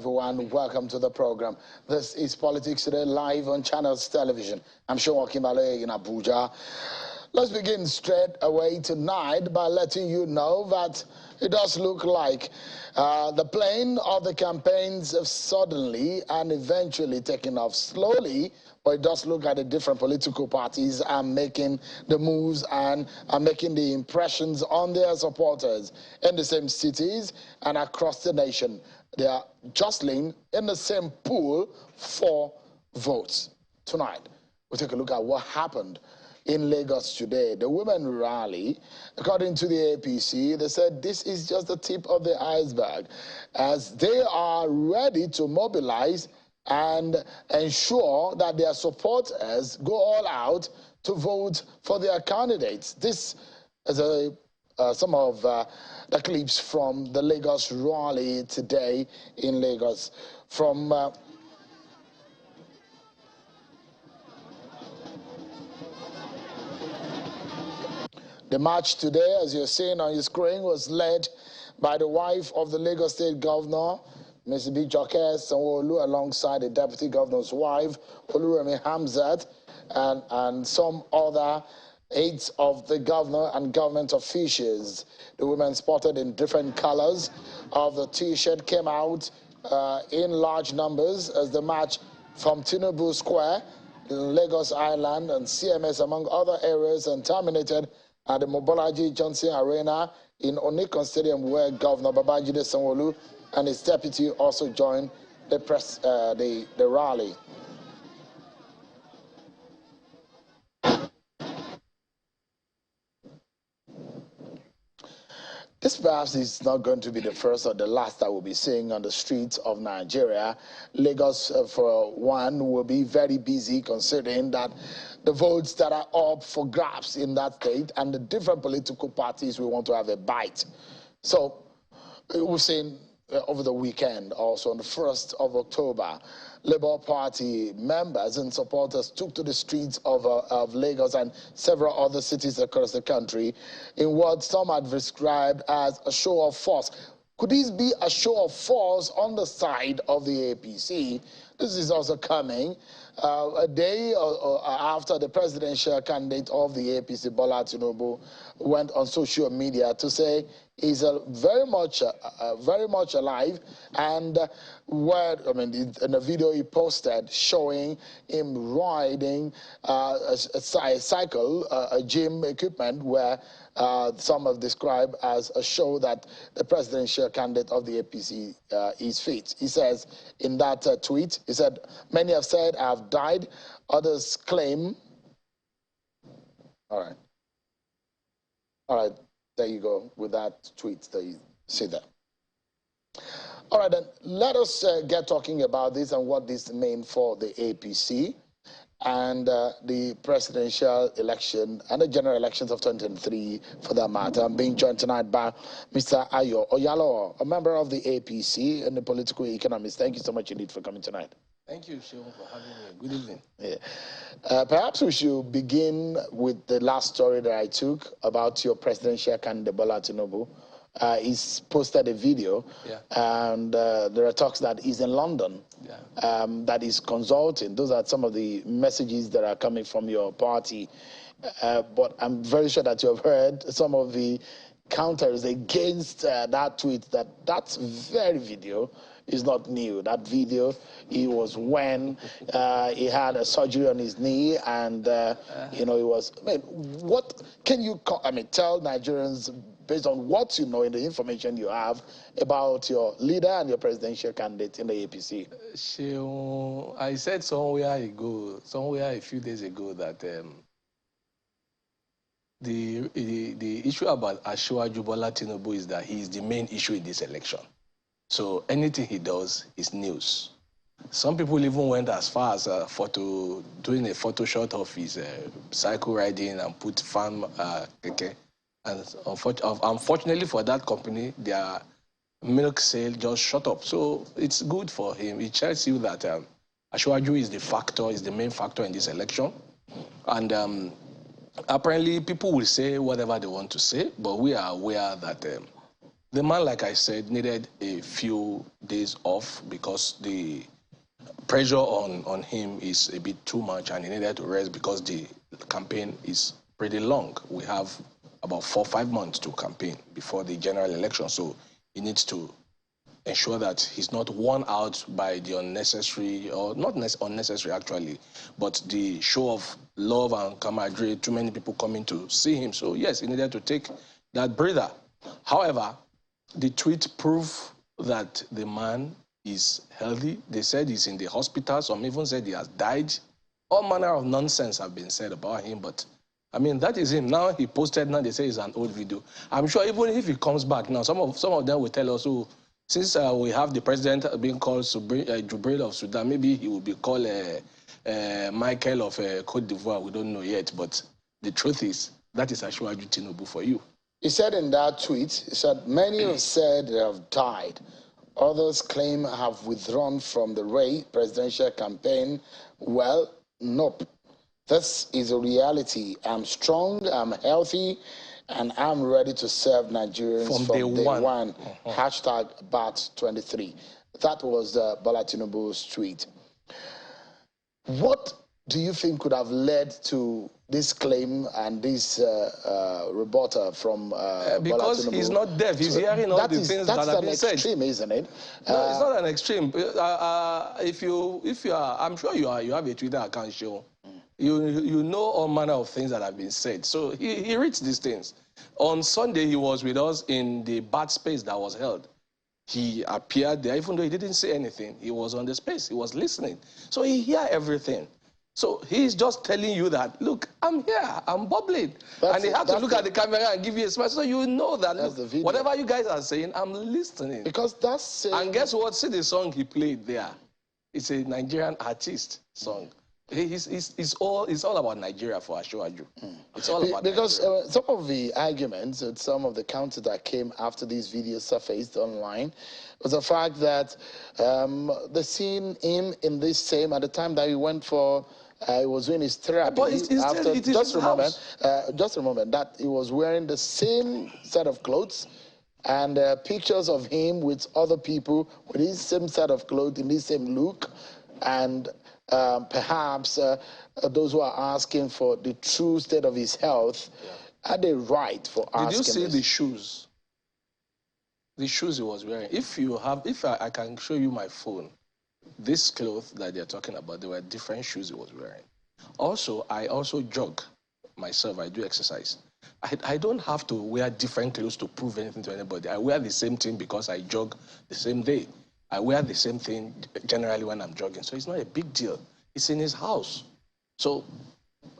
everyone. Welcome to the program. This is Politics Today, live on Channels Television. I'm Sean Kimale in Abuja. Let's begin straight away tonight by letting you know that it does look like the plane of the campaigns have suddenly and eventually taken off slowly, but it does look like the different political parties are making the moves and are making the impressions on their supporters in the same cities and across the nation. They are jostling in the same pool for votes. Tonight, we'll take a look at what happened in Lagos today. The women rally, according to the APC, they said this is just the tip of the iceberg, as they are ready to mobilize and ensure that their supporters go all out to vote for their candidates. This is some of the clips from the Lagos rally today in Lagos. From the march today, as you're seeing on your screen, was led by the wife of the Lagos State Governor, Ms. Bijoke Sanwo-Olu, alongside the Deputy Governor's wife, Oluremi Hamzat, and some other aides of the governor and government officials. The women, spotted in different colors of the T-shirt, came out in large numbers as the march from Tinubu Square, Lagos Island, and CMS, among other areas, and terminated at the Mobolaji Johnson Arena in Onikan Stadium, where Governor Babajide Sanwo-Olu and his deputy also joined the rally. This perhaps is not going to be the first or the last that we'll be seeing on the streets of Nigeria. Lagos, for one, will be very busy, considering that the votes that are up for grabs in that state and the different political parties will want to have a bite. So we've seen over the weekend, also on the 1st of October, Labour Party members and supporters took to the streets of Lagos and several other cities across the country in what some had described as a show of force. Could this be a show of force on the side of the APC? This is also coming a day after the presidential candidate of the APC, Bola Tinubu, went on social media to say he's very much alive, and in a video he posted showing him riding a cycle, a gym equipment, where some have described as a show that the presidential candidate of the APC is fit. He says in that tweet, he said, "Many have said I have died, others claim." All right, there you go with that tweet that you see there. All right, then let us get talking about this and what this means for the APC and the presidential election and the general elections of 2023, for that matter. I'm being joined tonight by Mr. Ayo Oyalo, a member of the APC and a political economist. Thank you so much indeed for coming tonight. Thank you, Sean, for having me. Good evening. Yeah. Perhaps we should begin with the last story that I took about your presidential candidate, Bola Tinubu. He's posted a video, and there are talks that he's in London, that he's consulting. Those are some of the messages that are coming from your party. But I'm very sure that you have heard some of the counters against that tweet, that very video is not new. That video, it was when he had a surgery on his knee, and he was. What can you? Tell Nigerians, based on what you know and the information you have, about your leader and your presidential candidate in the APC. I said somewhere a few days ago, that the issue about Asiwaju Bola Tinubu is that he is the main issue in this election. So anything he does is news. Some people even went as far as doing a photo shot of his cycle riding and put farm keke. And unfortunately for that company, their milk sale just shut up. So it's good for him. It tells you that Asiwaju is the main factor in this election. And apparently people will say whatever they want to say, but we are aware that The man, like I said, needed a few days off because the pressure on him is a bit too much, and he needed to rest because the campaign is pretty long. We have about 4 or 5 months to campaign before the general election, so he needs to ensure that he's not worn out by the unnecessary, or not unnecessary actually, but the show of love and camaraderie, too many people coming to see him. So yes, he needed to take that breather. However, the tweet proved that the man is healthy. They said he's in the hospital. Some even said he has died. All manner of nonsense have been said about him, but I mean, that is him. Now he posted, now they say it's an old video. I'm sure even if he comes back now, some of them will tell us, oh, since we have the president being called Jubril of Sudan, maybe he will be called Michael of Cote d'Ivoire. We don't know yet, but the truth is, that is Asiwaju Tinubu for you. He said in that tweet, he said, many have said they have died. Others claim have withdrawn from the presidential campaign. Well, nope. This is a reality. I'm strong, I'm healthy, and I'm ready to serve Nigerians from day one. Hashtag BAT23. That was Bola Tinubu's tweet. What do you think could have led to this claim and this rebuttal from Bola Tinubu? Because he's not deaf, he's hearing all the things that have been said. That's an extreme, isn't it? No, it's not an extreme. If you are, I'm sure you have a Twitter account, show. You know all manner of things that have been said. So he reads these things. On Sunday, he was with us in the BAT space that was held. He appeared there, even though he didn't say anything. He was on the space. He was listening. So he heard everything. So he's just telling you that, look, I'm here, I'm bubbling. And he had to look at the camera and give you a smile. So you know that, look, whatever you guys are saying, I'm listening. Because that's... And guess what? See the song he played there. It's a Nigerian artist song. It's all about Nigeria for Asiwaju. It's all about because some of the arguments and some of the counters that came after these videos surfaced online was the fact that they seen him in this same, at the time that he went for, he was doing his therapy. But just a moment, that he was wearing the same set of clothes and pictures of him with other people with his same set of clothes in this same look, and perhaps those who are asking for the true state of his health had a right for asking. Did you see the shoes? The shoes he was wearing. If I can show you my phone, this clothes that they're talking about, there were different shoes he was wearing. Also, I also jog myself. I do exercise. I don't have to wear different clothes to prove anything to anybody. I wear the same thing because I jog the same day. I wear the same thing generally when I'm jogging, so it's not a big deal. It's in his house. So,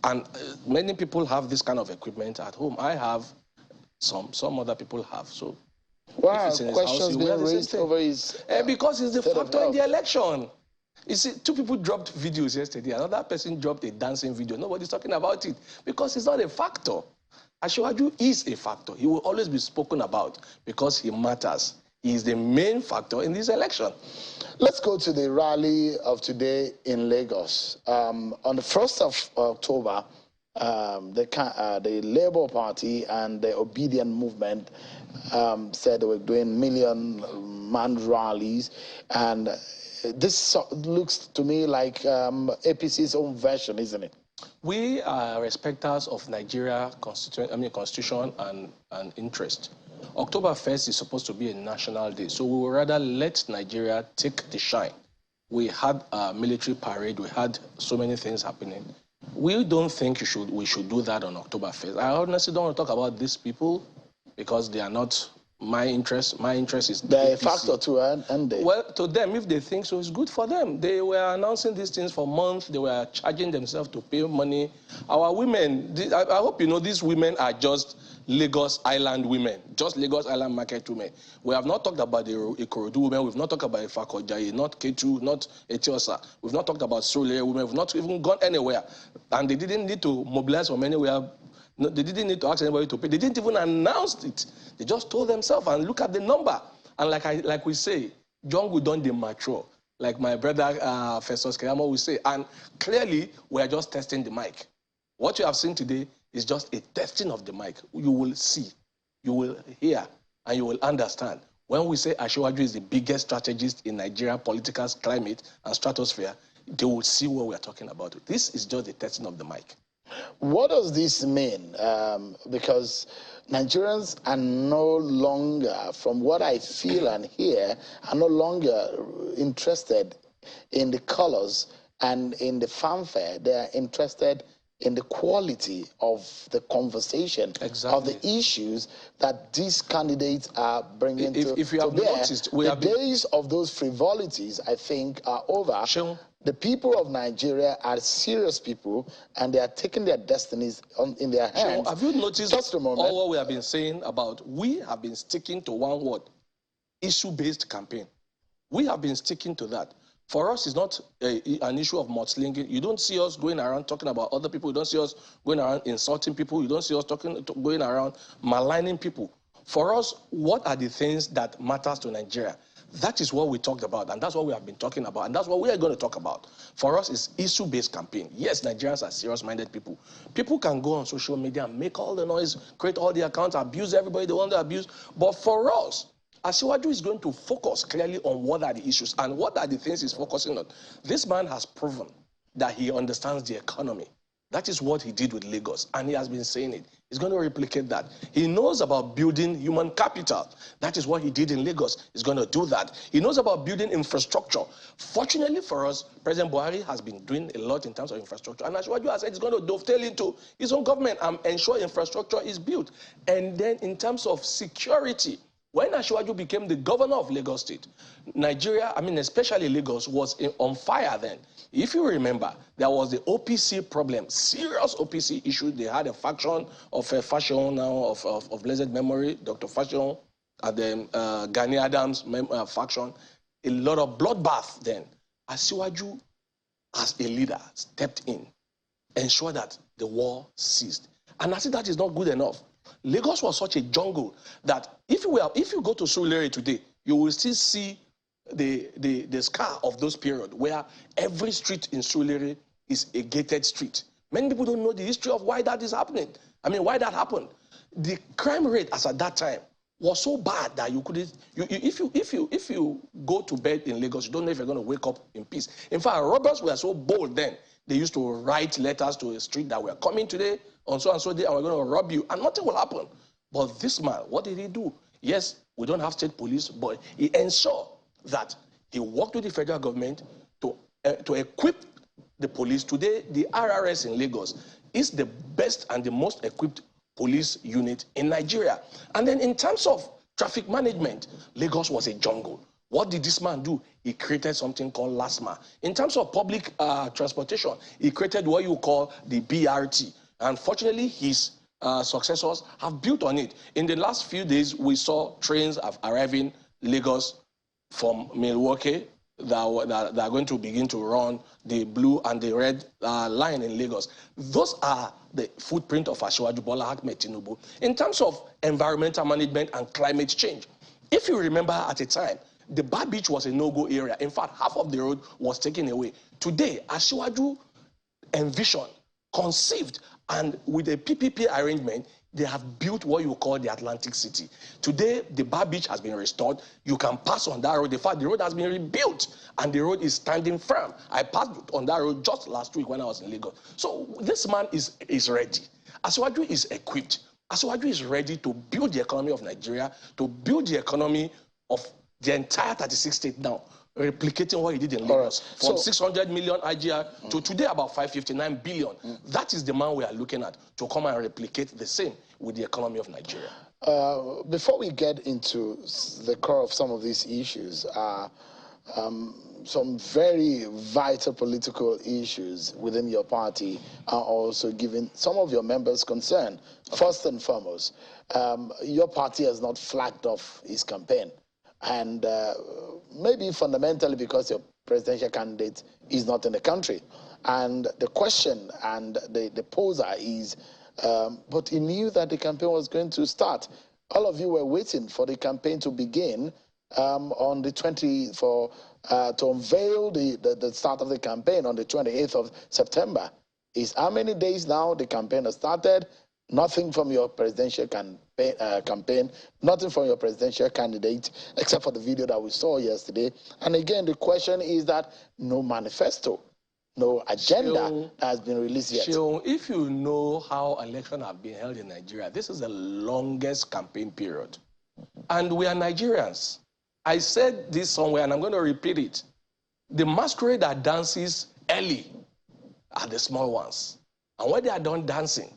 and many people have this kind of equipment at home. I have, some other people have. So, wow, questions being raised over his... because it's the factor in the election. You see, 2 people dropped videos yesterday. Another person dropped a dancing video. Nobody's talking about it because it's not a factor. Asiwaju is a factor. He will always be spoken about because he matters. He is the main factor in this election. Let's go to the rally of today in Lagos. On the 1st of October, the Labour Party and the Obedient Movement said they were doing million-man rallies, and this looks to me like APC's own version, isn't it? We are respecters of Nigeria constitution and interest. October 1st is supposed to be a national day, so we would rather let Nigeria take the shine. We had a military parade, we had so many things happening. We don't think we should do that on October 1st. I honestly don't want to talk about these people because they are not my interest. My interest is... They're a factor too, aren't they? Well, to them, if they think so, it's good for them. They were announcing these things for months. They were charging themselves to pay money. Our women, I hope you know, these women are just Lagos Island women, just Lagos Island market women. We have not talked about the Ikorodu women. We've not talked about Ifakojaye, not Ketu, not Etiosa. We've not talked about Solere women. We've not even gone anywhere. And they didn't need to mobilize from anywhere. No, they didn't need to ask anybody to pay. They didn't even announce it. They just told themselves, and look at the number. And like we say, John will done the mature. Like my brother Festus Kayamo will say. And clearly, we are just testing the mic. What you have seen today is just a testing of the mic. You will see, you will hear, and you will understand. When we say Ashwaju is the biggest strategist in Nigeria political climate and stratosphere, they will see what we are talking about. This is just the testing of the mic. What does this mean? Because Nigerians are no longer, from what I feel and hear, are no longer interested in the colors and in the fanfare. They are interested in the quality of the conversation, of the issues that these candidates are bringing if you have bear. Noticed, the days of those frivolities, I think, are over. Sure. The people of Nigeria are serious people, and they are taking their destinies in their hands. Sure. Have you noticed just a moment, all what we have been saying about, we have been sticking to one word, issue-based campaign. We have been sticking to that. For us, it's not an issue of mudslinging. You don't see us going around talking about other people. You don't see us going around insulting people. You don't see us going around maligning people. For us, what are the things that matters to Nigeria? That is what we talked about, and that's what we have been talking about, and that's what we are going to talk about. For us, it's issue-based campaign. Yes, Nigerians are serious-minded people. People can go on social media and make all the noise, create all the accounts, abuse everybody they want to abuse. But for us, Asiwaju is going to focus clearly on what are the issues and what are the things he's focusing on. This man has proven that he understands the economy. That is what he did with Lagos, and he has been saying it. He's going to replicate that. He knows about building human capital. That is what he did in Lagos. He's going to do that. He knows about building infrastructure. Fortunately for us, President Buhari has been doing a lot in terms of infrastructure. And Asiwaju has said he's going to dovetail into his own government and ensure infrastructure is built. And then in terms of security, when Asiwaju became the governor of Lagos State, Nigeria, especially Lagos, was on fire then. If you remember, there was the OPC problem, serious OPC issue. They had a faction of Fashion now, of blessed memory, Dr. Fashion, and then Gani Adams faction. A lot of bloodbath then. Asiwaju, as a leader, stepped in, ensured that the war ceased. And I think that is not good enough. Lagos was such a jungle that if you go to Surulere today, you will still see the scar of those periods where every street in Surulere is a gated street. Many people don't know the history of why that is happening. Why that happened. The crime rate as at that time was so bad that you couldn't. If you go to bed in Lagos, you don't know if you're going to wake up in peace. In fact, robbers were so bold then. They used to write letters to a street that we're coming today on so and so day, and we're going to rob you, and nothing will happen. But this man, what did he do? Yes, we don't have state police, but he ensured that he worked with the federal government to equip the police. Today, the RRS in Lagos is the best and the most equipped police unit in Nigeria. And then in terms of traffic management, Lagos was a jungle. What did this man do? He created something called LASMA. In terms of public transportation, he created what you call the BRT. Unfortunately, his successors have built on it. In the last few days, we saw trains arriving Lagos from Milwaukee that are going to begin to run the blue and the red line in Lagos. Those are the footprint of Asiwaju Bola Ahmed Tinubu. In terms of environmental management and climate change, if you remember at a time, the Bar Beach was a no-go area. In fact, half of the road was taken away. Today, Asiwaju envisioned, conceived, and with a PPP arrangement, they have built what you call the Atlantic City. Today, the Bar Beach has been restored. You can pass on that road. In fact, the road has been rebuilt, and the road is standing firm. I passed on that road just last week when I was in Lagos. So this man is ready. Asiwaju is equipped. Asiwaju is ready to build the economy of Nigeria, to build the economy of the entire 36 states now, replicating what he did in Lagos. Right. From 600 million IGR to today about 559 billion. That is the man we are looking at to come and replicate the same with the economy of Nigeria. Before we get into the core of some of these issues, some very vital political issues within your party are also giving some of your members concern. Okay. First and foremost, your party has not flagged off his campaign. And maybe fundamentally because your presidential candidate is not in the country. And the question and the poser is, but he knew that the campaign was going to start. All of you were waiting for the campaign to begin on the 20th to unveil the start of the campaign on the 28th of September. Is how many days now the campaign has started? Nothing from your presidential campaign, nothing from your presidential candidate, except for the video that we saw yesterday. And again, the question is that no manifesto, no agenda has been released yet. If you know how elections have been held in Nigeria, this is the longest campaign period. And we are Nigerians. I said this somewhere, and I'm going to repeat it. The masquerade that dances early are the small ones. And when they are done dancing,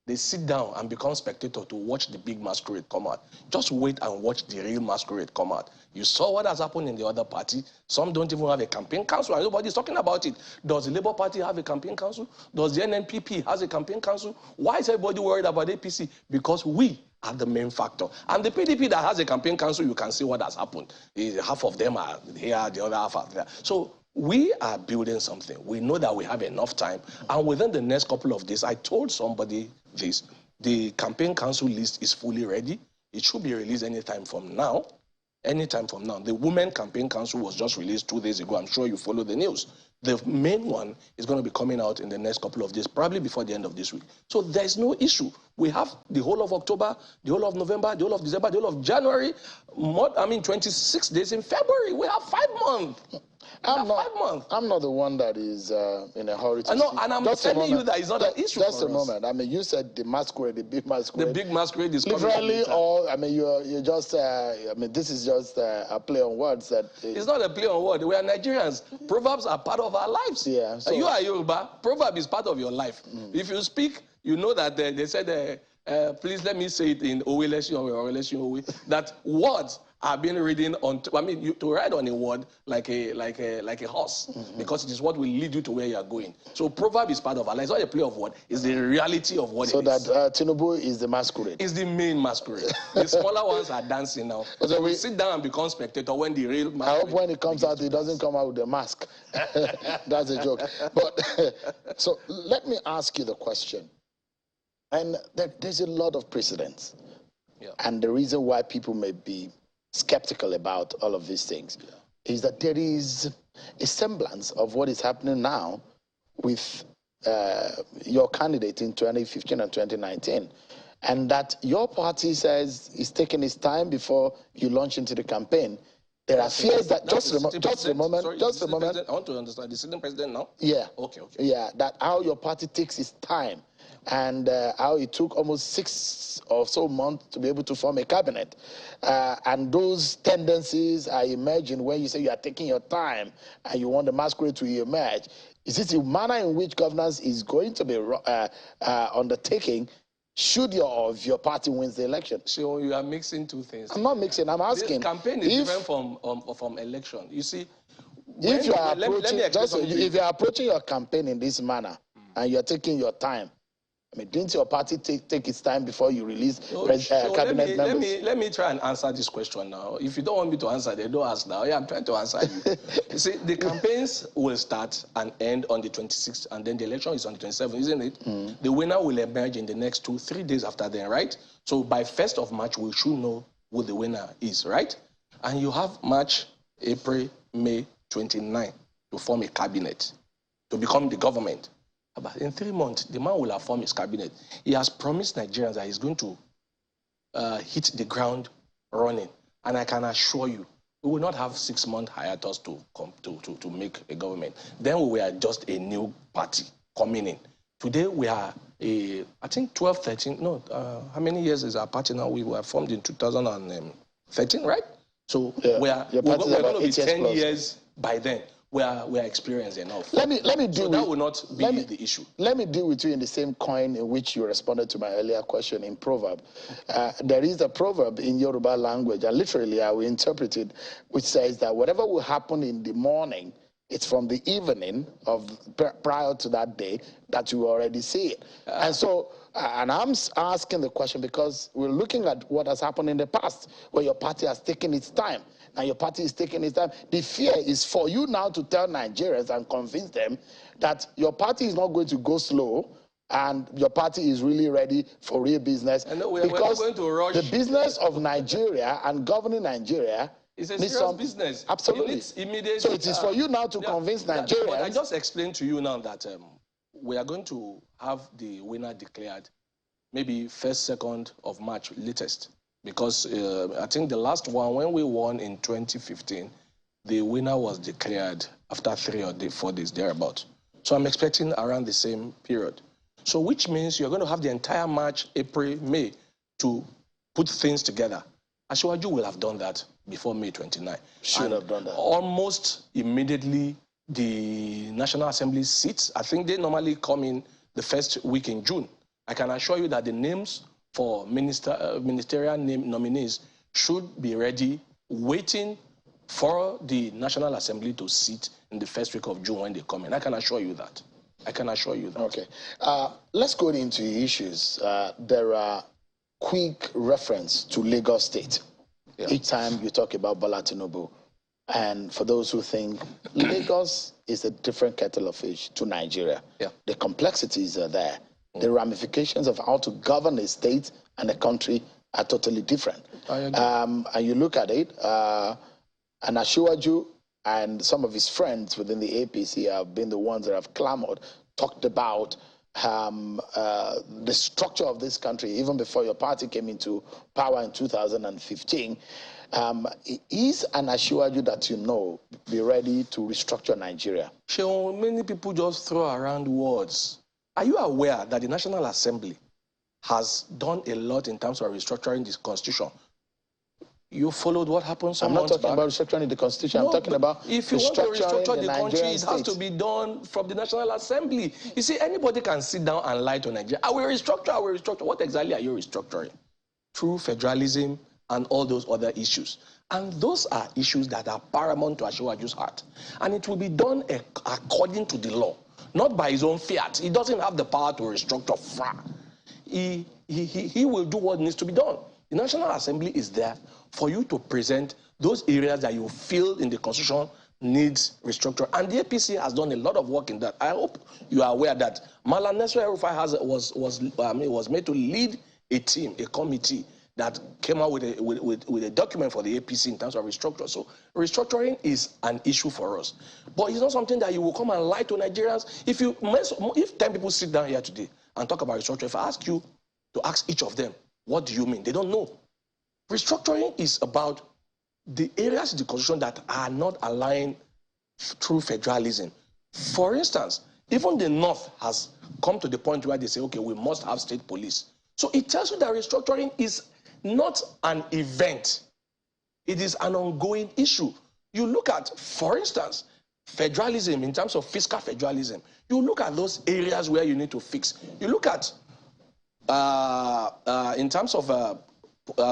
they sit down and become spectators to watch the big masquerade come out. Just wait and watch the real masquerade come out. You saw what has happened in the other party. Some don't even have a campaign council, and nobody's talking about it. Does the Labour Party have a campaign council? Does the NNPP have a campaign council? Why is everybody worried about APC? Because we are the main factor. And the PDP that has a campaign council, you can see what has happened. Half of them are here, the other half are there. So we are building something. We know that we have enough time. And within the next couple of days, I told somebody this, the campaign council list is fully ready. It should be released anytime from now. Anytime from now. The Women Campaign Council was just released 2 days ago. I'm sure you follow the news. The main one is going to be coming out in the next couple of days, probably before the end of this week. So there's no issue. We have the whole of October, the whole of November, the whole of December, the whole of January, 26 days in February. We have 5 months. I'm not the one that is in a hurry to No, and I'm telling you that it's not an issue Just for a moment. I mean, you said the masquerade, the big masquerade. The big masquerade is literally, or I mean, you're just. I mean, this is just a play on words. That it's not a play on words. We are Nigerians. Proverbs are part of our lives. Yeah. So, you are Yoruba. Proverb is part of your life. If you speak, you know that they said. Please let me say it in Owe that words are being written on. I mean, to ride on a word like a horse, because it is what will lead you to where you are going. So proverb is part of our life. It's not a play of word. It's the reality of what it is. So that Tinubu is the masquerade. It's the main masquerade. The smaller ones are dancing now. So we sit down and become spectator when the real masquerade. I hope when it comes out, it doesn't come out with a mask. That's a joke. But so let me ask you the question. And there's a lot of precedents. Yeah. And the reason why people may be skeptical about all of these things is that there is a semblance of what is happening now with your candidate in 2015 and 2019. And that your party says it's taking its time before you launch into the campaign. There are fears that just a moment. I want to understand the sitting president now. Yeah. Okay. Yeah, that how your party takes its time, and how it took almost 6 or so months to be able to form a cabinet, and those tendencies are emerging when you say you are taking your time and you want the masquerade to emerge. Is it the manner in which governance is going to be undertaking? Should your party wins the election? So you are mixing two things. I'm not mixing. I'm asking. This campaign is different from election. You see, if you are approaching, if you are approaching your campaign in this manner and you are taking your time, I mean, didn't your party take its time before you release cabinet members? Let me try and answer this question now. If you don't want me to answer, then don't ask now. Yeah, I'm trying to answer you. You see, the campaigns will start and end on the 26th, and then the election is on the 27th, isn't it? The winner will emerge in the next 2-3 days after then, right? So by 1st of March, we should know who the winner is, right? And you have March, April, May 29 to form a cabinet, to become the government. But in 3 months, the man will have formed his cabinet. He has promised Nigerians that he's going to hit the ground running. And I can assure you, we will not have 6-month hiatus to make a government. Then we were just a new party coming in. Today we are I think 12, 13, no, how many years is our party now? We were formed in 2013, right? So yeah, we're going to be 10 years by then. We are experienced enough. Let me deal that will not be the issue. Let me deal with you in the same coin in which you responded to my earlier question in proverb. There is a proverb in Yoruba language, and literally I will interpret it, which says that whatever will happen in the morning, it's from the evening of prior to that day that you already see it. And so, and I'm asking the question because we're looking at what has happened in the past, where your party has taken its time. Now your party is taking its time. The fear is for you now to tell Nigerians and convince them that your party is not going to go slow and your party is really ready for real business. Because we're going to rush. The business of Nigeria and governing Nigeria is a serious business. Absolutely. It needs immediate, so it is for you now to convince Nigerians. But I just explained to you now that we are going to have the winner declared maybe 1st, 2nd of March latest. Because I think the last one, when we won in 2015, the winner was declared after 3 or 4 days, thereabout. So I'm expecting around the same period. So which means you're going to have the entire March, April, May to put things together. Asiwaju will have done that before May 29. Should have done that. Almost immediately, the National Assembly seats, I think they normally come in the 1st week in June. I can assure you that the names for ministerial nominees should be ready, waiting for the National Assembly to sit in the 1st week of June when they come in. I can assure you that. I can assure you that. Okay. Let's go into issues. There are quick reference to Lagos State. Yeah. Each time you talk about Bola Tinubu. And for those who think Lagos is a different kettle of fish to Nigeria, yeah. The complexities are there. The ramifications of how to govern a state and a country are totally different. And you look at it, and Asiwaju and some of his friends within the APC have been the ones that have clamored, talked about the structure of this country, even before your party came into power in 2015. Is an Asiwaju that you know be ready to restructure Nigeria? Sure, many people just throw around words. Are you aware that the National Assembly has done a lot in terms of restructuring this constitution? You followed what happened some months back. I'm not talking about restructuring the constitution. No, I'm talking about if you want to restructure the country, it has state. to be done from the National Assembly. You see, anybody can sit down and lie to Nigeria. I will restructure. What exactly are you restructuring? Through federalism and all those other issues. And those are issues that are paramount to Asiwaju's heart. And it will be done according to the law, not by his own fiat. He doesn't have the power to restructure. He will do what needs to be done. The National Assembly is there for you to present those areas that you feel in the Constitution needs restructure. And the APC has done a lot of work in that. I hope you are aware that Malam Nasir El-Rufai was made to lead a team, a committee that came out with a document for the APC in terms of restructure. So restructuring is an issue for us. But it's not something that you will come and lie to Nigerians. If 10 people sit down here today and talk about restructuring, if I ask you to ask each of them, what do you mean? They don't know. Restructuring is about the areas in the Constitution that are not aligned through federalism. For instance, even the North has come to the point where they say, okay, we must have state police. So it tells you that restructuring is not an event. It is an ongoing issue. You look at, for instance, federalism in terms of fiscal federalism. You look at those areas where you need to fix. You look at, in terms of,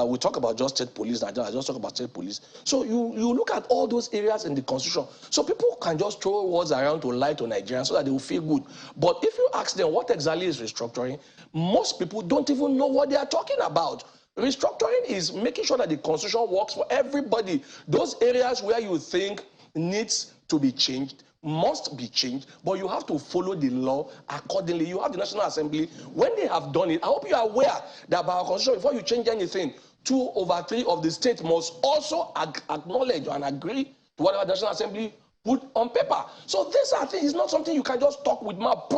we talk about just state police, I just talk about state police. So you look at all those areas in the Constitution. So people can just throw words around to lie to Nigerians so that they will feel good. But if you ask them what exactly is restructuring, most people don't even know what they are talking about. Restructuring is making sure that the Constitution works for everybody. Those areas where you think needs to be changed must be changed, but you have to follow the law accordingly. You have the National Assembly. When they have done it, I hope you are aware that by our Constitution, before you change anything, 2/3 of the state must also acknowledge and agree to whatever the National Assembly put on paper. So this is not something you can just talk with mouth.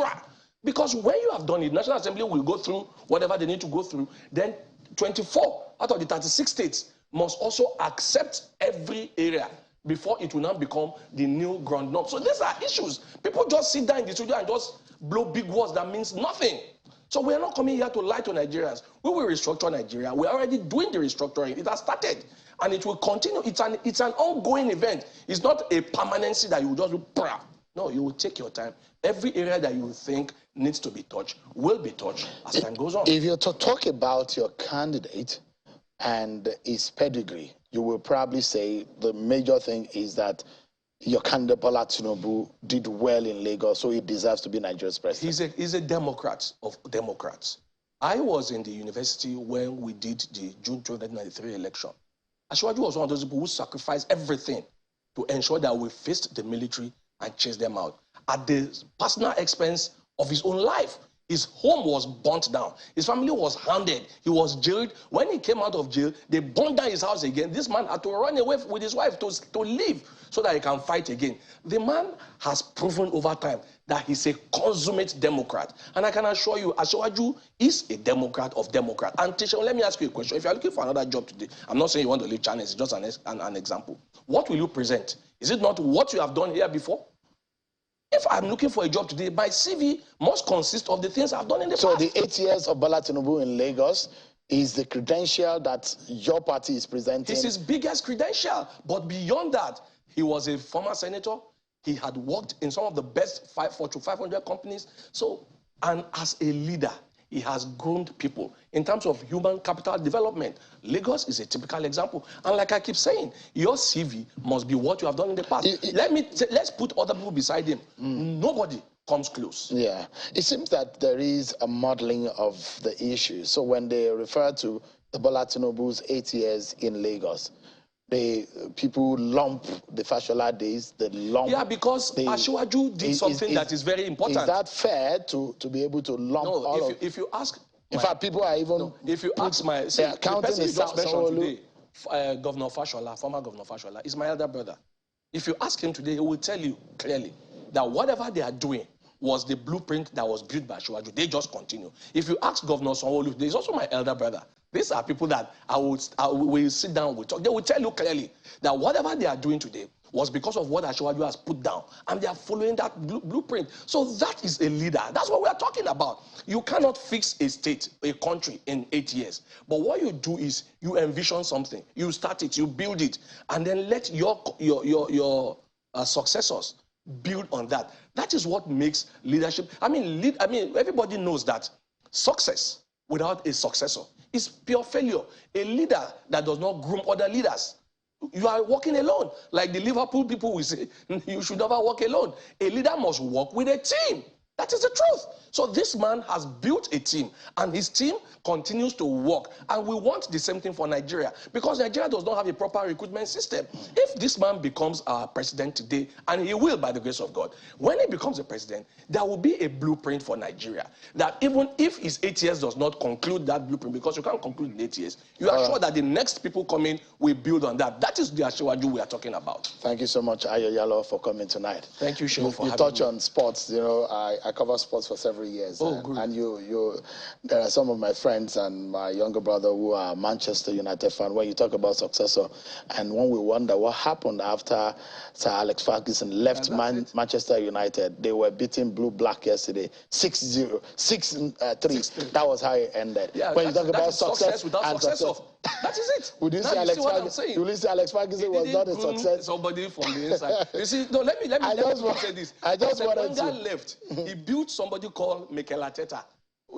Because when you have done it, National Assembly will go through whatever they need to go through. Then 24 out of the 36 states must also accept every area before it will now become the new ground norm. So these are issues. People just sit down in the studio and just blow big words that means nothing. So we are not coming here to lie to Nigerians. We will restructure Nigeria. We are already doing the restructuring. It has started. And it will continue. It's an ongoing event. It's not a permanency that you will just do. No, you will take your time. Every area that you think needs to be touched will be touched as time goes on. If you're to talk about your candidate and his pedigree, you will probably say the major thing is that your candidate Bola Tinubu did well in Lagos, so he deserves to be Nigeria's president. He's a Democrat of Democrats. I was in the university when we did the June 2093 election. Asiwaju was one of those people who sacrificed everything to ensure that we faced the military and chased them out at the personal expense of his own life. His home was burnt down. His family was hounded. He was jailed. When he came out of jail, they burned down his house again. This man had to run away with his wife to leave so that he can fight again. The man has proven over time that he's a consummate Democrat. And I can assure you, Asiwaju is a Democrat of Democrats. And Tisha, let me ask you a question. If you're looking for another job today, I'm not saying you want to leave China, it's just an example. What will you present? Is it not what you have done here before? If I'm looking for a job today, my CV must consist of the things I've done in the past. So the 8 years of Bola Tinubu in Lagos is the credential that your party is presenting? It's his biggest credential. But beyond that, he was a former senator. He had worked in some of the best Fortune 500 companies. So, and as a leader, he has groomed people in terms of human capital development. Lagos is a typical example. And like I keep saying, your CV must be what you have done in the past. Let's put other people beside him. Nobody comes close. Yeah. It seems that there is a modeling of the issue. So when they refer to the Bola Tinubu's 8 years in Lagos, people lump the Fashola days, Yeah, because Asiwaju did something that is very important. Is that fair to be able to lump all of... if you ask... In fact, people are even... No, if you ask my... See, the person you just mentioned today, Governor Fashola, former Governor Fashola, is my elder brother. If you ask him today, he will tell you clearly that whatever they are doing was the blueprint that was built by Asiwaju. They just continue. If you ask Governor Sanwo-Olu, there's also my elder brother. These are people that I will sit down with. They will tell you clearly that whatever they are doing today was because of what Asiwaju has put down. And they are following that blueprint. So that is a leader. That's what we are talking about. You cannot fix a state, a country in 8 years. But what you do is you envision something. You start it, you build it, and then let your successors build on that. That is what makes leadership. I mean, everybody knows that success without a successor is pure failure. A leader that does not groom other leaders, you are walking alone. Like the Liverpool people will say, you should never walk alone. A leader must work with a team. That is the truth. So this man has built a team, and his team continues to work. And we want the same thing for Nigeria, because Nigeria does not have a proper recruitment system. If this man becomes our president today, and he will by the grace of God, when he becomes a president, there will be a blueprint for Nigeria. That even if his 8 years does not conclude that blueprint, because you can't conclude in 8 years, you are sure that the next people coming will build on that. That is the Asiwaju we are talking about. Thank you so much, Ayo Yalo, for coming tonight. Thank you, Shehu, for having me. You touch on sports. You know, I cover sports for several years. And there are some of my friends and my younger brother who are Manchester United fans. When you talk about successor, and when we wonder what happened after Sir Alex Ferguson left Manchester United, they were beating Blue Black yesterday, 6-0, 6-3. That was how it ended. Yeah, when you talk about success without successor. That is it. Would you say Alex Ferguson was not a success? Somebody from the inside. You see, no, let me say this. I just wanted to. Left. He built somebody called Mikel Arteta.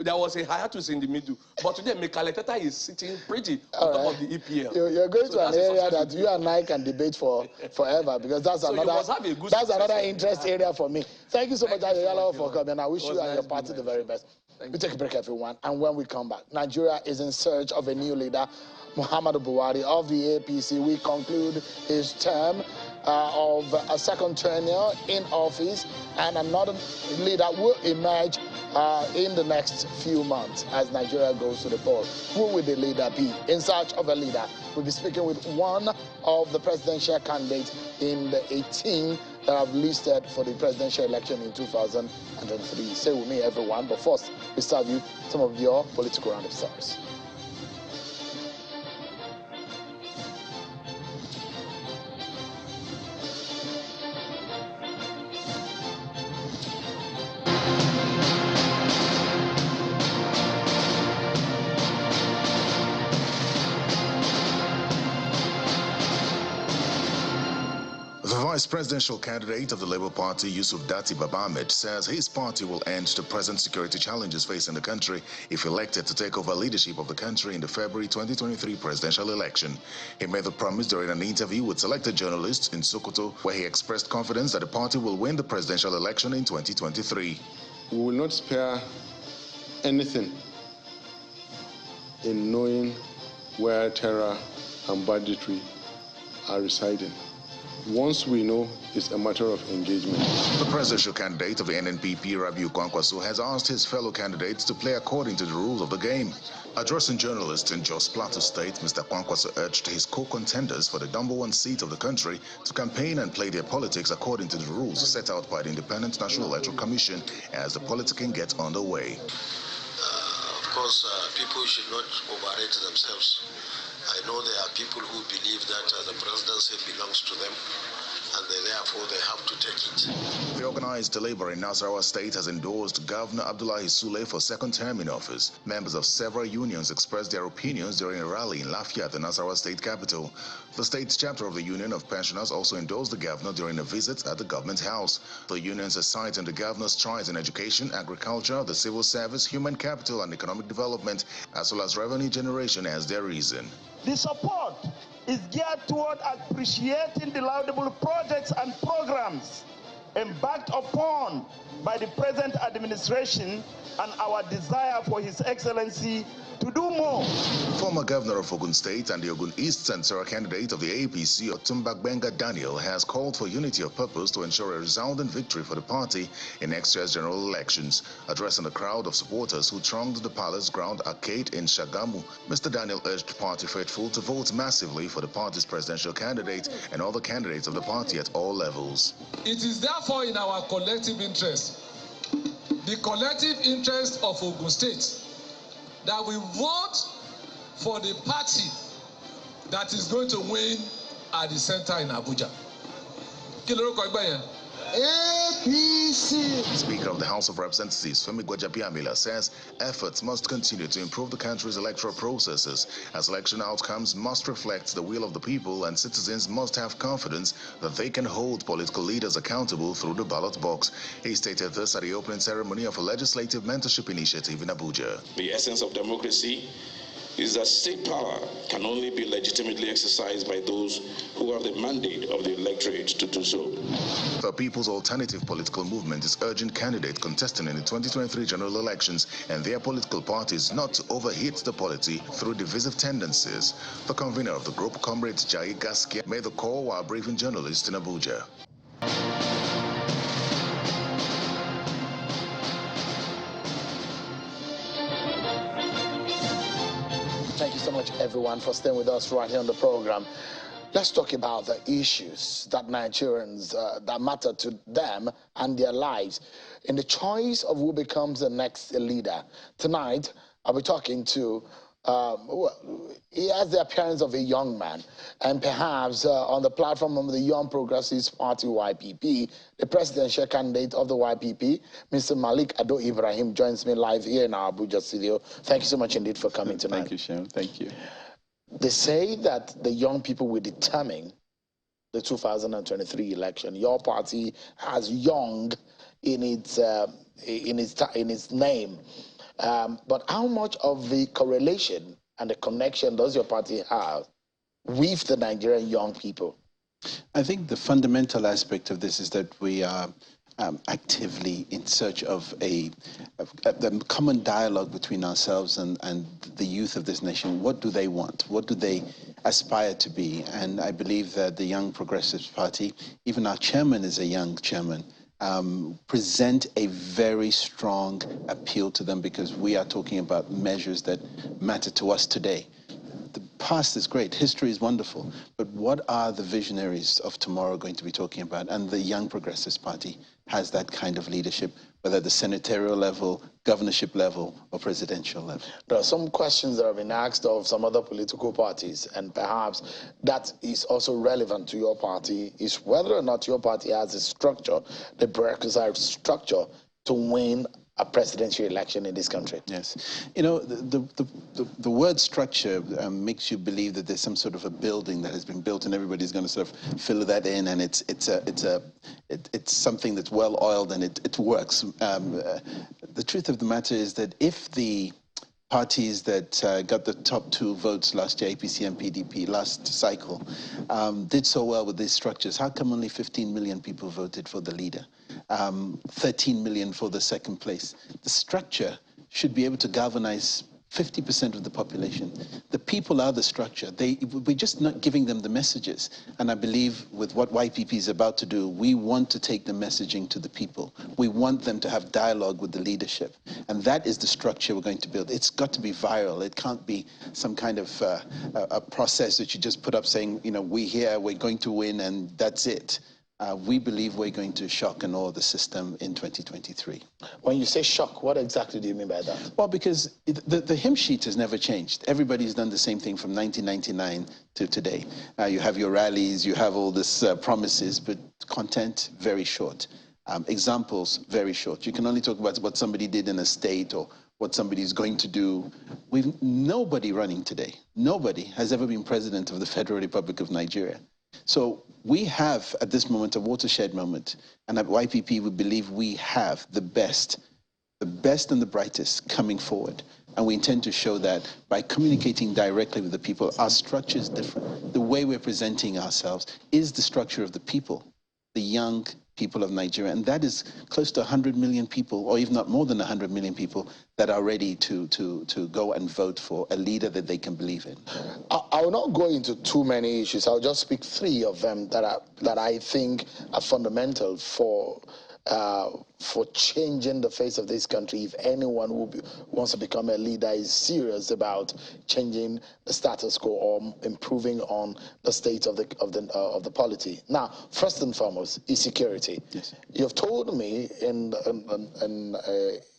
There was a hiatus in the middle. But today, Mikel Arteta is sitting pretty on top of the EPL. You're going to an area that you and I can debate for forever, because that's another interest area for me. Thank you so much, Ayo, for coming. I wish you and your party the very best. We take a break, everyone, and when we come back, Nigeria is in search of a new leader. Muhammadu Buhari of the APC will conclude his term of a second tenure in office, and another leader will emerge in the next few months as Nigeria goes to the poll. Who will the leader be? In search of a leader, we'll be speaking with one of the presidential candidates in the 18 that have listed for the presidential election in 2003. Stay with me, everyone, but first, we serve you some of your political round of stars. The vice presidential candidate of the Labour Party, Yusuf Dati Babahmed, says his party will end the present security challenges facing the country if elected to take over leadership of the country in the February 2023 presidential election. He made the promise during an interview with selected journalists in Sokoto, where he expressed confidence that the party will win the presidential election in 2023. We will not spare anything in knowing where terror and banditry are residing. Once we know, it's a matter of engagement. The presidential candidate of the NNPP, Rabiu Kwankwaso, has asked his fellow candidates to play according to the rules of the game. Addressing journalists in Jos Plateau State, Mr. Kwankwaso urged his co-contenders for the #1 seat of the country to campaign and play their politics according to the rules set out by the Independent National Electoral Commission as the politicking gets underway. Of course, people should not overrate themselves. I know there are people who believe that the presidency belongs to them, and therefore they have to take it. The organized labor in Nasarawa State has endorsed Governor Abdullahi Sule for second term in office. Members of several unions expressed their opinions during a rally in Lafayette, the Nasarawa State capital. The state chapter of the Union of Pensioners also endorsed the governor during a visit at the government house. The unions are citing the governor's strides in education, agriculture, the civil service, human capital and economic development, as well as revenue generation as their reason. The support is geared toward appreciating the laudable projects and programs embarked upon by the present administration and our desire for His Excellency to do more. Former governor of Ogun State and the Ogun East Central candidate of the APC, Otumbagbenga Daniel, has called for unity of purpose to ensure a resounding victory for the party in next year's general elections. Addressing a crowd of supporters who thronged the Palace Ground Arcade in Shagamu, Mr. Daniel urged party faithful to vote massively for the party's presidential candidate and other candidates of the party at all levels. It is therefore in our collective interest, the collective interest of Ogun State, that we vote for the party that is going to win at the center in Abuja. APC. Speaker of the House of Representatives, Femi Gwajabiamila, says efforts must continue to improve the country's electoral processes, as election outcomes must reflect the will of the people and citizens must have confidence that they can hold political leaders accountable through the ballot box. He stated this at the opening ceremony of a legislative mentorship initiative in Abuja. The essence of democracy is that state power can only be legitimately exercised by those who have the mandate of the electorate to do so. The People's Alternative Political Movement is urging candidates contesting in the 2023 general elections and their political parties not to overheat the polity through divisive tendencies. The convener of the group, Comrade Jai Gaskia, made the call while briefing journalists in Abuja. Thank you so much, everyone, for staying with us right here on the program. Let's talk about the issues that Nigerians, that matter to them and their lives in the choice of who becomes the next leader. Tonight, I'll be talking to, he has the appearance of a young man, and perhaps on the platform of the Young Progressives Party, YPP, the presidential candidate of the YPP, Mr. Malik Ado Ibrahim, joins me live here in our Abuja studio. Thank you so much indeed for coming tonight. Thank you, Shem. Thank you. They say that the young people will determine the 2023 election. Your party has young in its name. But how much of the correlation and the connection does your party have with the Nigerian young people? I think the fundamental aspect of this is that we are actively in search of a common dialogue between ourselves and the youth of this nation. What do they want? What do they aspire to be? And I believe that the Young Progressives Party, even our chairman is a young chairman, present a very strong appeal to them, because we are talking about measures that matter to us today. The past is great, history is wonderful, but what are the visionaries of tomorrow going to be talking about? And the Young Progressives Party has that kind of leadership, whether at the senatorial level, governorship level, or presidential level. There are some questions that have been asked of some other political parties, and perhaps that is also relevant to your party, is whether or not your party has a structure, the requisite structure, to win a presidential election in this country. Yes. You know, the word structure makes you believe that there's some sort of a building that has been built and everybody's going to sort of fill that in, and it's something that's well oiled and it works. The truth of the matter is that if the parties that got the top 2 votes last year, APC and PDP, last cycle, did so well with these structures, how come only 15 million people voted for the leader? 13 million for the second place. The structure should be able to galvanize 50% of the population. The people are the structure. We're just not giving them the messages. And I believe with what YPP is about to do, we want to take the messaging to the people. We want them to have dialogue with the leadership. And that is the structure we're going to build. It's got to be viral. It can't be some kind of a process that you just put up saying, you know, we're here, we're going to win, and that's it. We believe we're going to shock and awe the system in 2023. When you say shock, what exactly do you mean by that? Well, because the hymn sheet has never changed. Everybody's done the same thing from 1999 to today. You have your rallies, you have all this promises, but content, very short. Examples, very short. You can only talk about what somebody did in a state or what somebody's going to do. We've nobody running today. Nobody has ever been president of the Federal Republic of Nigeria. So we have, at this moment, a watershed moment. And at YPP, we believe we have the best and the brightest coming forward. And we intend to show that by communicating directly with the people. Our structure is different. The way we're presenting ourselves is the structure of the people, the young people of Nigeria. And that is close to 100 million people, or even not more than 100 million people, that are ready to go and vote for a leader that they can believe in. I will not go into too many issues. I'll just pick three of them that I think are fundamental for changing the face of this country. If anyone who wants to become a leader is serious about changing the status quo or improving on the state of the polity. Now, first and foremost is security. Yes. You've told me in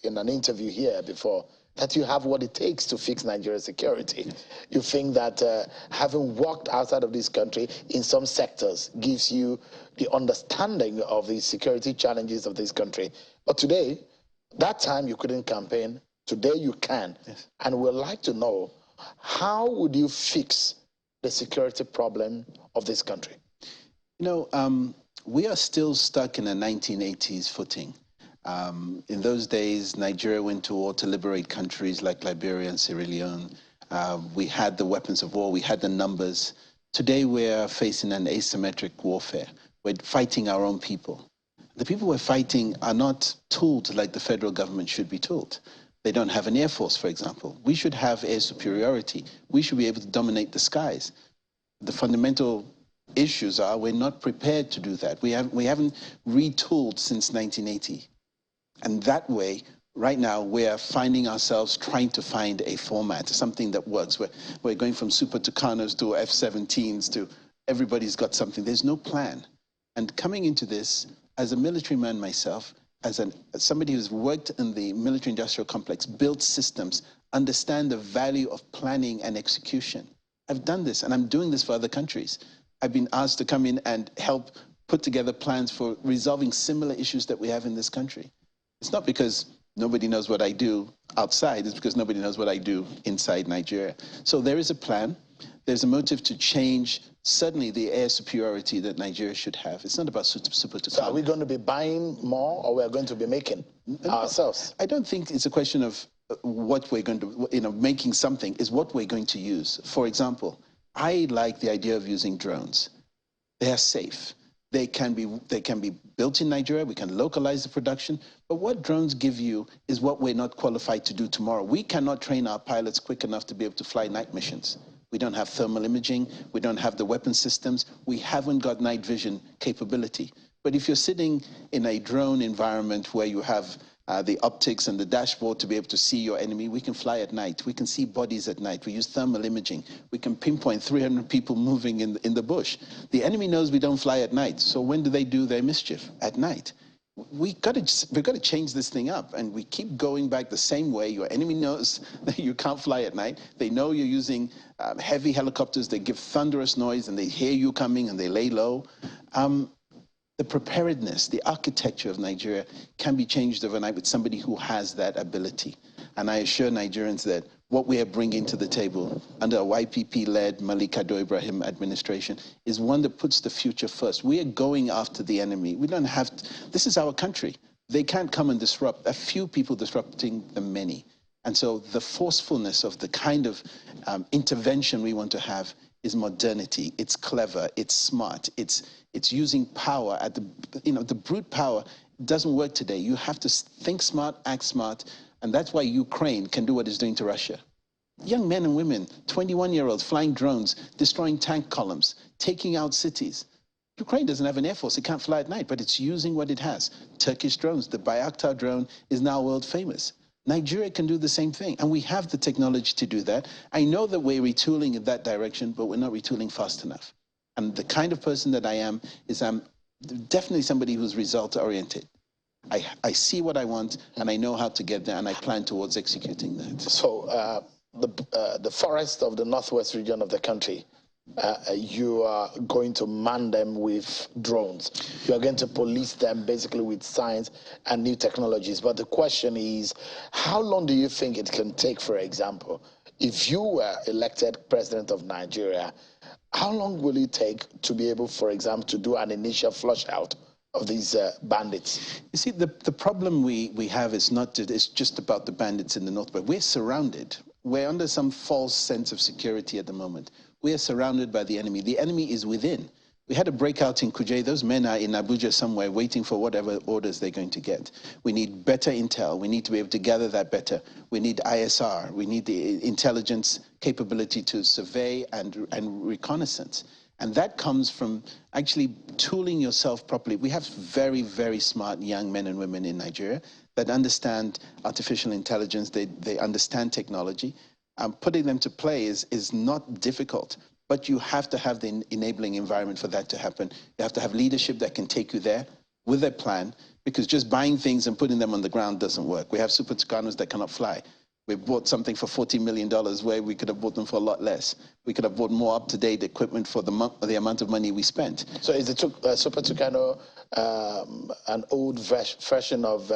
an interview here before that you have what it takes to fix Nigeria's security. Yes. You think that having worked outside of this country in some sectors gives you the understanding of the security challenges of this country. But today, that time you couldn't campaign, today you can. Yes. And we'd like to know, how would you fix the security problem of this country? You know, we are still stuck in a 1980s footing. In those days, Nigeria went to war to liberate countries like Liberia and Sierra Leone. We had the weapons of war, we had the numbers. Today, we're facing an asymmetric warfare. We're fighting our own people. The people we're fighting are not tooled like the federal government should be tooled. They don't have an air force, for example. We should have air superiority. We should be able to dominate the skies. The fundamental issues are we're not prepared to do that. We haven't retooled since 1980. And that way, right now, we're finding ourselves trying to find a format, something that works. We're going from Super Tucanos to F-17s to everybody's got something. There's no plan. And coming into this, as a military man myself, as somebody who's worked in the military-industrial complex, built systems, understand the value of planning and execution. I've done this, and I'm doing this for other countries. I've been asked to come in and help put together plans for resolving similar issues that we have in this country. It's not because nobody knows what I do outside, it's because nobody knows what I do inside Nigeria. So there is a plan. There's a motive to change, certainly, the air superiority that Nigeria should have. It's not about super to So are we going to be buying more, or we're going to be making ourselves? I don't think it's a question of what we're going to, making something, is what we're going to use. For example, I like the idea of using drones. They are safe. They can be built in Nigeria. We can localize the production. But what drones give you is what we're not qualified to do tomorrow. We cannot train our pilots quick enough to be able to fly night missions. We don't have thermal imaging. We don't have the weapon systems. We haven't got night vision capability. But if you're sitting in a drone environment where you have the optics and the dashboard to be able to see your enemy, we can fly at night. We can see bodies at night. We use thermal imaging. We can pinpoint 300 people moving in the bush. The enemy knows we don't fly at night. So when do they do their mischief? At night. We've got to change this thing up, and we keep going back the same way. Your enemy knows that you can't fly at night. They know you're using heavy helicopters. They give thunderous noise, and they hear you coming, and they lay low. The preparedness, the architecture of Nigeria can be changed overnight with somebody who has that ability. And I assure Nigerians that what we are bringing to the table under a YPP-led Malik Ibrahim administration is one that puts the future first. We are going after the enemy. We don't have to, this is our country. They can't come and disrupt. A few people disrupting the many. And so the forcefulness of the kind of intervention we want to have is modernity. It's clever. It's smart. It's using power at the brute power doesn't work today. You have to think smart, act smart, and that's why Ukraine can do what it's doing to Russia. Young men and women, 21-year-olds flying drones, destroying tank columns, taking out cities. Ukraine doesn't have an air force. It can't fly at night, but it's using what it has. Turkish drones, the Bayraktar drone is now world famous. Nigeria can do the same thing, and we have the technology to do that. I know that we're retooling in that direction, but we're not retooling fast enough. And the kind of person that I am is I'm definitely somebody who's result-oriented. I see what I want, and I know how to get there, and I plan towards executing that. So the forest of the northwest region of the country, you are going to man them with drones. You are going to police them basically with science and new technologies. But the question is, how long do you think it can take, for example, if you were elected president of Nigeria, how long will it take to be able, for example, to do an initial flush out of these bandits? You see, the problem we have is not it's just about the bandits in the north, but we're surrounded. We're under some false sense of security at the moment. We are surrounded by the enemy. The enemy is within. We had a breakout in Kuje. Those men are in Abuja somewhere waiting for whatever orders they're going to get. We need better intel. We need to be able to gather that better. We need ISR. We need the intelligence capability to survey and reconnaissance. And that comes from actually tooling yourself properly. We have very, very smart young men and women in Nigeria that understand artificial intelligence. They understand technology. Putting them to play is not difficult, but you have to have the enabling environment for that to happen. You have to have leadership that can take you there with a plan, because just buying things and putting them on the ground doesn't work. We have Super Tucanos that cannot fly. We bought something for $40 million where we could have bought them for a lot less. We could have bought more up-to-date equipment for the amount of money we spent. So is the Super Tucano an old version of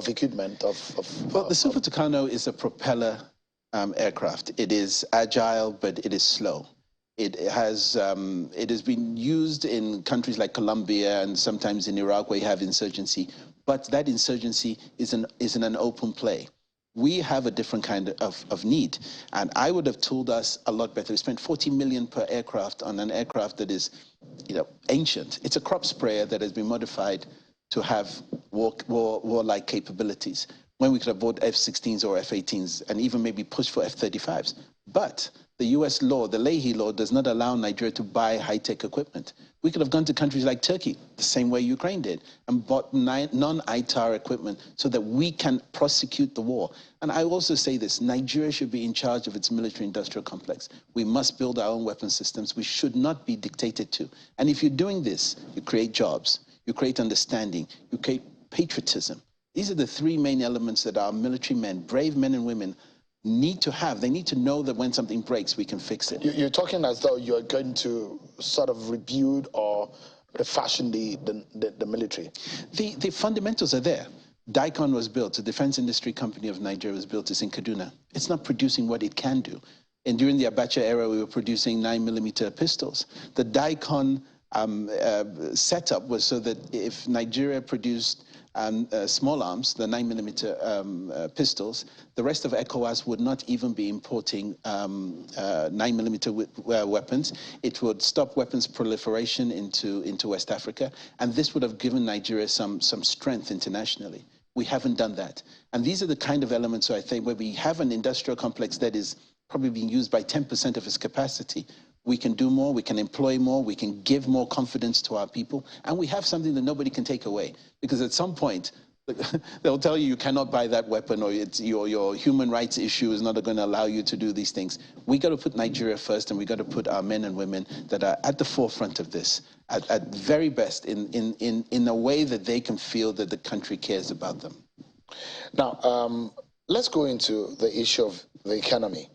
equipment? Well, the Super Tucano is a propeller aircraft. It is agile, but it is slow. It has been used in countries like Colombia and sometimes in Iraq where you have insurgency, but that insurgency is in an open play. We have a different kind of need, and I would have told us a lot better. We spent $40 million per aircraft on an aircraft that is, ancient. It's a crop sprayer that has been modified to have warlike capabilities, when we could have bought F-16s or F-18s and even maybe pushed for F-35s. But the US law, the Leahy law, does not allow Nigeria to buy high-tech equipment. We could have gone to countries like Turkey, the same way Ukraine did, and bought non-ITAR equipment so that we can prosecute the war. And I also say this, Nigeria should be in charge of its military-industrial complex. We must build our own weapon systems. We should not be dictated to. And if you're doing this, you create jobs, you create understanding, you create patriotism. These are the three main elements that our military men, brave men and women, need to have. They need to know that when something breaks, we can fix it. You're talking as though you're going to sort of rebuild or refashion the military. The fundamentals are there. DICON was built, the Defense Industry Company of Nigeria was built. It's in Kaduna. It's not producing what it can do. And during the Abacha era, we were producing 9mm pistols. The DICON setup was so that if Nigeria produced small arms, the 9mm pistols, the rest of ECOWAS would not even be importing 9mm weapons. It would stop weapons proliferation into West Africa, and this would have given Nigeria some strength internationally. We haven't done that. And these are the kind of elements, so I think, where we have an industrial complex that is probably being used by 10% of its capacity. We can do more, we can employ more, we can give more confidence to our people, and we have something that nobody can take away. Because at some point, they'll tell you cannot buy that weapon, or it's your human rights issue is not going to allow you to do these things. We got to put Nigeria first, and we got to put our men and women that are at the forefront of this, at very best, in a way that they can feel that the country cares about them. Now, let's go into the issue of the economy.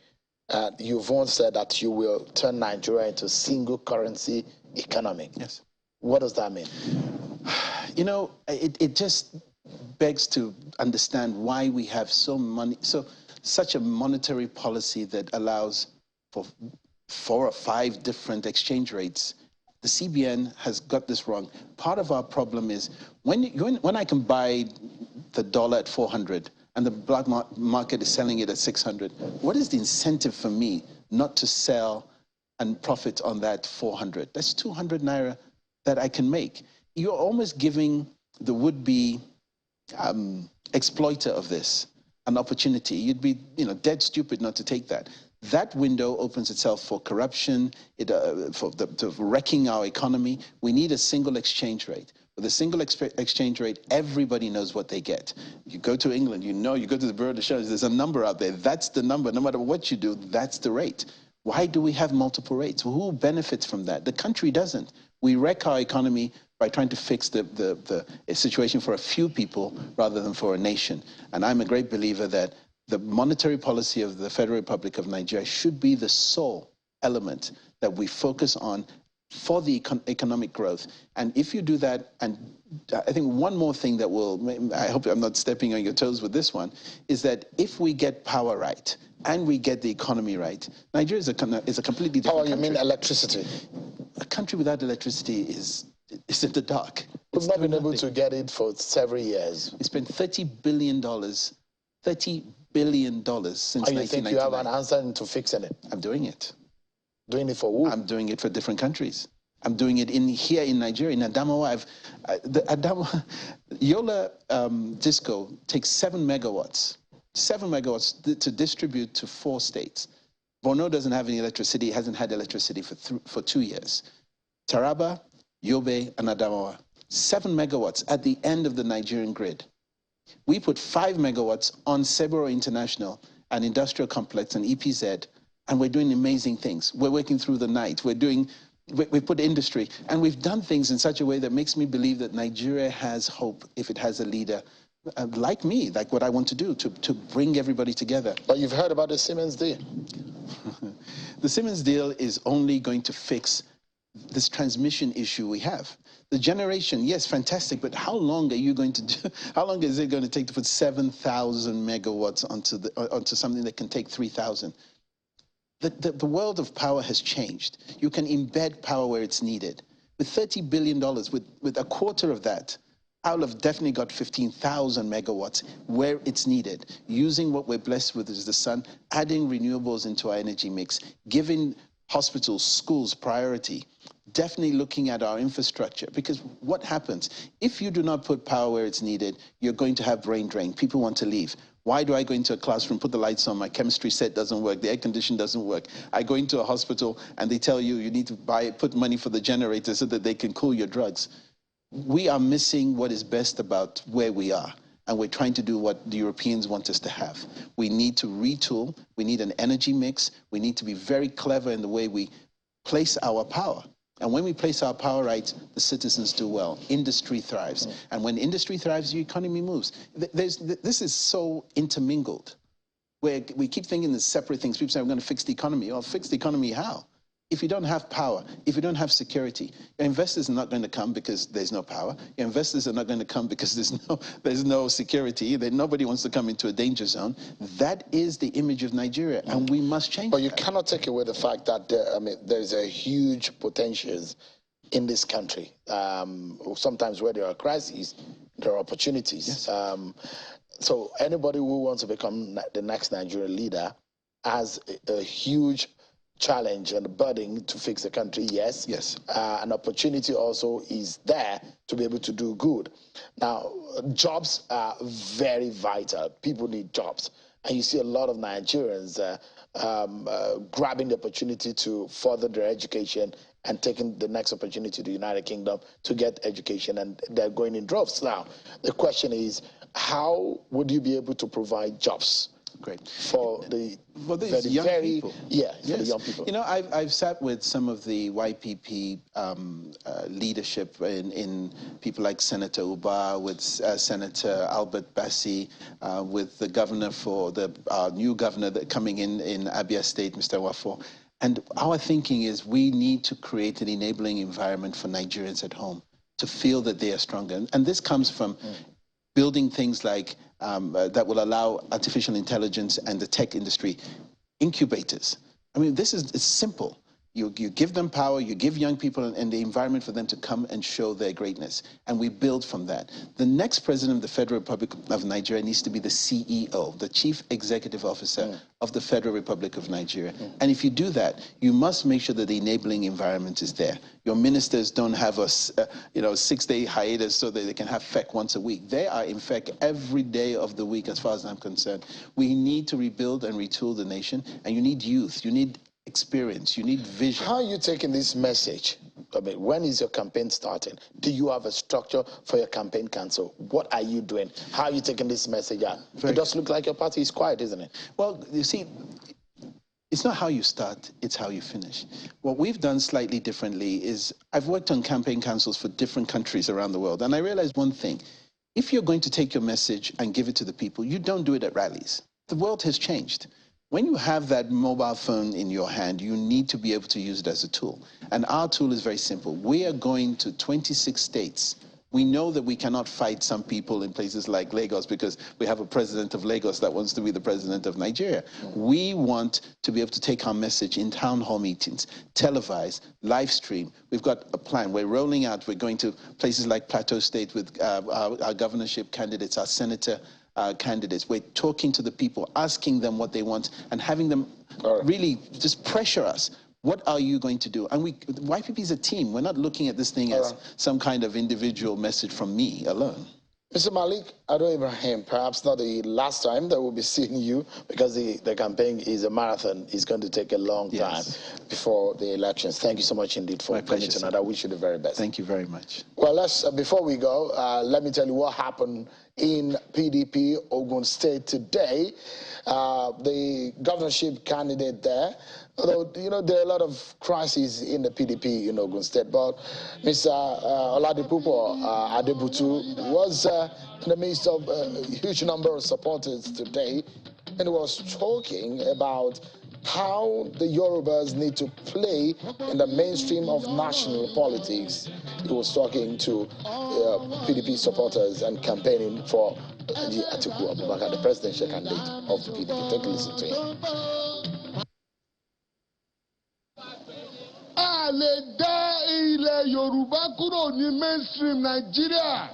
You've once said that you will turn Nigeria into a single currency economy. Yes. What does that mean? You know, it just begs to understand why we have such a monetary policy that allows for 4 or 5 different exchange rates. The CBN has got this wrong. Part of our problem is when I can buy the dollar at 400 and the black market is selling it at 600, what is the incentive for me not to sell and profit on that 400? That's 200 naira that I can make. You're almost giving the would-be exploiter of this an opportunity. You'd be, dead stupid not to take that. That window opens itself for corruption, for wrecking our economy. We need a single exchange rate. With a single exchange rate, everybody knows what they get. You go to England, you go to the Bureau de Change, there's a number out there. That's the number. No matter what you do, that's the rate. Why do we have multiple rates? Well, who benefits from that? The country doesn't. We wreck our economy by trying to fix the situation for a few people rather than for a nation. And I'm a great believer that the monetary policy of the Federal Republic of Nigeria should be the sole element that we focus on for the economic growth. And if you do that, and I think one more thing that I hope I'm not stepping on your toes with this one, is that if we get power right and we get the economy right, Nigeria is a completely different country. You mean electricity? A country without electricity is in the dark. We've not been able to get it for several years. We spent $30 billion since 1999. And you think you have an answer into fixing it? I'm doing it. Doing it for who? I'm doing it for different countries. I'm doing it here in Nigeria, in Adamawa. Yola Disco takes 7 megawatts to distribute to 4 states. Borno doesn't have any electricity, hasn't had electricity for 2 years. Taraba, Yobe, and Adamawa, 7 megawatts at the end of the Nigerian grid. We put 5 megawatts on Seboro International, an industrial complex, and EPZ, and we're doing amazing things. We're working through the night. We put industry, and we've done things in such a way that makes me believe that Nigeria has hope if it has a leader like me, like what I want to do, to bring everybody together. But you've heard about the Siemens deal. The Siemens deal is only going to fix this transmission issue we have. The generation, yes, fantastic, but how long are you going to do? How long is it going to take to put 7,000 megawatts onto something that can take 3,000? The world of power has changed. You can embed power where it's needed. With $30 billion, with a quarter of that, I'll have definitely got 15,000 megawatts where it's needed, using what we're blessed with is the sun, adding renewables into our energy mix, giving hospitals, schools priority, definitely looking at our infrastructure. Because what happens? If you do not put power where it's needed, you're going to have brain drain. People want to leave. Why do I go into a classroom, put the lights on, my chemistry set doesn't work, the air condition doesn't work? I go into a hospital and they tell you need to put money for the generator so that they can cool your drugs. We are missing what is best about where we are, and we're trying to do what the Europeans want us to have. We need to retool, we need an energy mix, we need to be very clever in the way we place our power. And when we place our power right, the citizens do well. Industry thrives. And when industry thrives, the economy moves. This is so intermingled, where we keep thinking there's separate things. People say, we're going to fix the economy. Well, fix the economy how? If you don't have power, if you don't have security, your investors are not going to come because there's no power. Your investors are not going to come because there's no security. Nobody wants to come into a danger zone. That is the image of Nigeria, and we must change But you cannot take away the fact that there's a huge potential in this country. Sometimes where there are crises, there are opportunities. Yes. So anybody who wants to become the next Nigerian leader has a huge challenge and a burden to fix the country, yes. Yes. An opportunity also is there to be able to do good. Now, jobs are very vital. People need jobs. And you see a lot of Nigerians grabbing the opportunity to further their education and taking the next opportunity to the United Kingdom to get education, and they're going in droves. Now, the question is, how would you be able to provide jobs? Great. For the young people. Yeah, for the young people. You know, I've sat with some of the YPP leadership in people like Senator Uba, with Senator Albert Bassi, with the governor our new governor coming in Abia State, Mr. Wafo. And our thinking is we need to create an enabling environment for Nigerians at home to feel that they are stronger. And this comes from building things like that will allow artificial intelligence and the tech industry incubators. I mean, it's simple. You give them power, you give young people and the environment for them to come and show their greatness. And we build from that. The next president of the Federal Republic of Nigeria needs to be the CEO, the Chief Executive Officer of the Federal Republic of Nigeria. And if you do that, you must make sure that the enabling environment is there. Your ministers don't have a 6-day hiatus so that they can have FEC once a week. They are in FEC every day of the week as far as I'm concerned. We need to rebuild and retool the nation, and you need youth, you need experience, you need vision. How are you taking this message? I mean, when is your campaign starting? Do you have a structure for your campaign council? What are you doing? How are you taking this message out? It does look like your party is quiet, isn't it? Well, you see, it's not how you start, it's how you finish. What we've done slightly differently is I've worked on campaign councils for different countries around the world, and I realized one thing. If you're going to take your message and give it to the people, you don't do it at rallies. The world has changed. When you have that mobile phone in your hand, you need to be able to use it as a tool. And our tool is very simple. We are going to 26 states. We know that we cannot fight some people in places like Lagos because we have a president of Lagos that wants to be the president of Nigeria. We want to be able to take our message in town hall meetings, televise, live stream. We've got a plan. We're rolling out. We're going to places like Plateau State with our governorship candidates, our senator candidates. We're talking to the people, asking them what they want, and having them really just pressure us. What are you going to do? And YPP is a team. We're not looking at this thing as some kind of individual message from me alone. Mr. Malik Ado Ibrahim, perhaps not the last time that we'll be seeing you because the campaign is a marathon. It's going to take a long time before the elections. Thank you so much indeed for coming tonight. I wish you the very best. Thank you very much. Well, before we go, let me tell you what happened in PDP Ogun State today. The governorship candidate there, although, you know, there are a lot of crises in the PDP in Ogun State, but Mr. Oladipupo Adebutu was in the midst of a huge number of supporters today, and he was talking about how the Yorubas need to play in the mainstream of national politics. He was talking to PDP supporters and campaigning for Atiku Abubakar, the presidential candidate of the PDP. Take a listen to him. A lè dá ilẹ̀ Yorùbá kúrò ní mainstream Nigeria.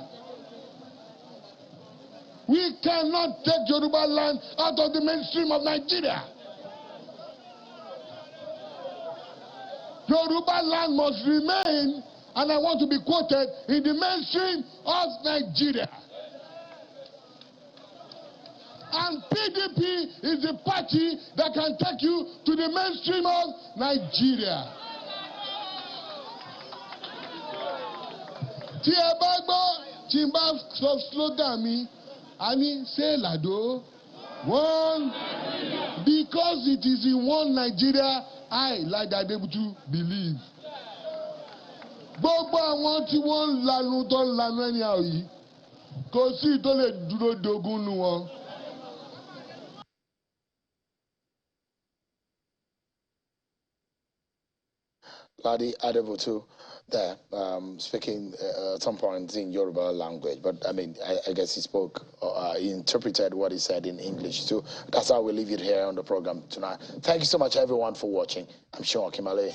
We cannot take Yoruba land out of the mainstream of Nigeria. Yoruba land must remain, and I want to be quoted, in the mainstream of Nigeria. And PDP is the party that can take you to the mainstream of Nigeria. Tí ẹ bá gbọ́ tí n bá sọ slogan mi, a ní ṣé làdó one, because it is in one Nigeria I, like Adebutu, believe. Gbogbo àwọn tí wọ́n ń lanu tó ń lanu ẹni àwọn yìí, kò sí tó lè dúró dogun nu wọn. Ladi Adebutu there, speaking at some point in Yoruba language, but I mean, I guess he spoke, he interpreted what he said in English too. That's how we leave it here on the program tonight. Thank you so much, everyone, for watching. I'm Sean Kimale.